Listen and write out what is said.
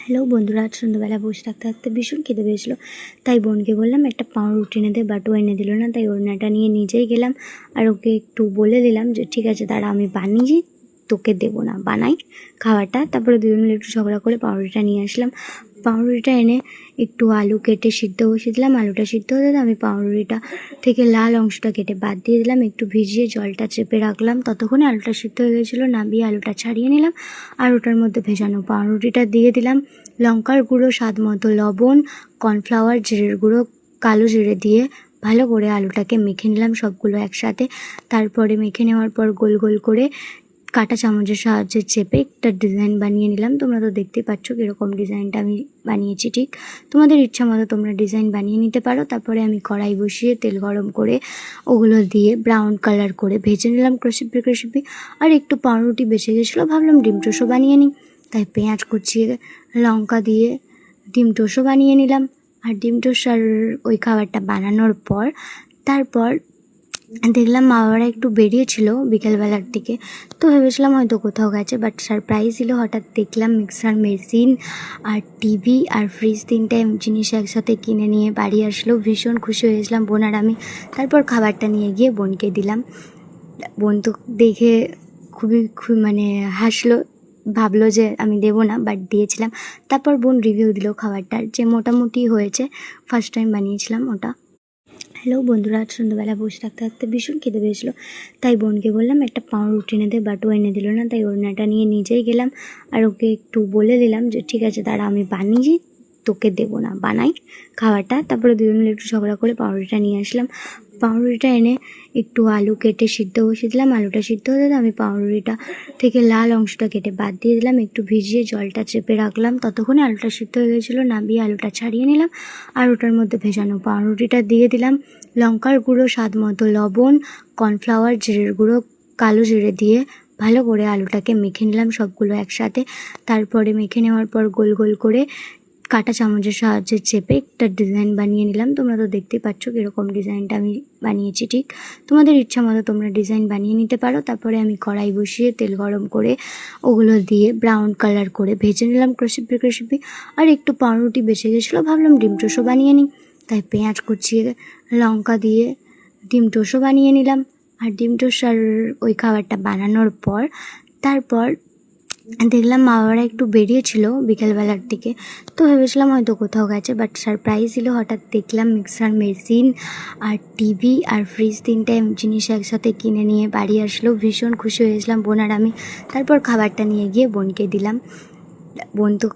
Hello বন্ধুরা, আজ সন্ধ্যাবেলা বসে থাকতে থাকতে ভীষণ খেতে পেয়েছিলো, তাই বোনকে বললাম একটা পাউরুটি এনে দে, বাট ও এনে দিল না। তাই ওড়নাটা নিয়ে নিজেই গেলাম আর ওকে একটু বলে দিলাম যে ঠিক আছে দাঁড়া, আমি বানিয়ে তোকে দেবো না, বানাই খাবারটা। তারপরে দুজন মিলে একটু ঝগড়া করে পাউরুটিটা নিয়ে আসলাম। পাউরুটিটা এনে একটু আলু কেটে সিদ্ধ বসিয়ে দিলাম। আলুটা সিদ্ধ হতে আমি পাউরুটিটা থেকে লাল অংশটা কেটে বাদ দিয়ে দিলাম, একটু ভিজিয়ে জলটা চেপে রাখলাম। ততক্ষণে আলুটা সিদ্ধ হয়ে গেছিলো, নামিয়ে আলুটা ছাড়িয়ে নিলাম আর ওটার মধ্যে ভেজানো পাউরুটিটা দিয়ে দিলাম। লঙ্কার গুঁড়ো, স্বাদ মতো লবণ, কর্নফ্লাওয়ার, জিরের গুঁড়ো, কালো জিরে দিয়ে ভালো করে আলুটাকে মেখে নিলাম সবগুলো একসাথে। তারপরে মেখে নেওয়ার পর গোল গোল করে কাঁটা চামচের সাহায্যে চেপে একটা ডিজাইন বানিয়ে নিলাম। তোমরা তো দেখতেই পাচ্ছ কীরকম ডিজাইনটা আমি বানিয়েছি। ঠিক তোমাদের ইচ্ছা মতো তোমরা ডিজাইন বানিয়ে নিতে পারো। তারপরে আমি কড়াই বসিয়ে তেল গরম করে ওগুলো দিয়ে ব্রাউন কালার করে ভেজে নিলাম ক্রিসপি। আর একটু পাউরুটি বেঁচে গেছিলো, ভাবলাম ডিম টোস্টও বানিয়ে নিই, তাই পেঁয়াজ কুচিয়ে লঙ্কা দিয়ে ডিম টোস্টও বানিয়ে নিলাম। আর ডিম টোস্ট আর ওই খাবারটা বানানোর পর তারপর দেখলাম মা বাবারা একটু বেরিয়েছিল বিকেলবেলার দিকে, তো ভেবেছিলাম হয়তো কোথাও গেছে, বাট সারপ্রাইজ ছিল। হঠাৎ দেখলাম মিক্সার মেশিন আর টিভি আর ফ্রিজ, তিনটে জিনিস একসাথে কিনে নিয়ে বাড়ি আসলো। ভীষণ খুশি হয়েছিলাম বোন আর আমি। তারপর খাবারটা নিয়ে গিয়ে বোনকে দিলাম। বোন তো দেখে খুবই মানে হাসলো, ভাবলো যে আমি দেবো না, বাট দিয়েছিলাম। তারপর বোন রিভিউ দিল খাবারটার, যে মোটামুটি হয়েছে, ফার্স্ট টাইম বানিয়েছিলাম ওটা। হ্যালো বন্ধুরা, আজ সন্ধ্যাবেলা বসে থাকতে থাকতে ভীষণ খেতে পেয়েছিলো, তাই বোনকে বললাম একটা পাউরুটি এনে দে, বাট ও এনে দিল না। তাই ওড়নাটা নিয়ে নিজেই গেলাম আর ওকে একটু বলে দিলাম যে ঠিক আছে দাঁড়া, আমি বানিয়ে তোকে দেবো না, বানাই খাবারটা। তারপরে দুজন মিলে একটু ঝগড়া করে পাউরুটিটা নিয়ে আসলাম। পাউরুটিটা এনে একটু আলু কেটে সিদ্ধ বসিয়ে দিলাম। আলুটা সিদ্ধ হতে আমি পাউরুটিটা থেকে লাল অংশটা কেটে বাদ দিয়ে দিলাম, একটু ভিজিয়ে জলটা চেপে রাখলাম। ততক্ষণে আলুটা সিদ্ধ হয়ে গেছিলো, নামিয়ে আলুটা ছাড়িয়ে নিলাম আর ওটার মধ্যে ভেজানো পাউরুটিটা দিয়ে দিলাম। লঙ্কার গুঁড়ো, স্বাদ মতো লবণ, কর্নফ্লাওয়ার, জিরের গুঁড়ো, কালো জিরে দিয়ে ভালো করে আলুটাকে মেখে নিলাম সবগুলো একসাথে। তারপরে মেখে নেওয়ার পর গোল গোল করে কাঁটা চামচের সাহায্যে চেপে একটা ডিজাইন বানিয়ে নিলাম। তোমরা তো দেখতেই পাচ্ছ কীরকম ডিজাইনটা আমি বানিয়েছি। ঠিক তোমাদের ইচ্ছা মতো তোমরা ডিজাইন বানিয়ে নিতে পারো। তারপরে আমি কড়াই বসিয়ে তেল গরম করে ওগুলো দিয়ে ব্রাউন কালার করে ভেজে নিলাম ক্রিসপি। আর একটু পাউরুটি বেঁচে গেছিলো, ভাবলাম ডিম টোস্টও বানিয়ে নিই, তাই পেঁয়াজ কুচিয়ে লঙ্কা দিয়ে ডিম টোস্টও বানিয়ে নিলাম। আর ডিম টোস্ট আর ওই খাবারটা বানানোর পর তারপর দেখলাম মা বাবারা একটু বেরিয়েছিল বিকেলবেলার দিকে, তো ভেবেছিলাম হয়তো কোথাও গেছে, বাট সারপ্রাইজ ছিল। হঠাৎ দেখলাম মিক্সার মেশিন আর টিভি আর ফ্রিজ, তিনটে জিনিস একসাথে কিনে নিয়ে বাড়ি আসলো। ভীষণ খুশি হয়েছিলাম বোন আর আমি। তারপর খাবারটা নিয়ে গিয়ে বোনকে দিলাম। বোন তো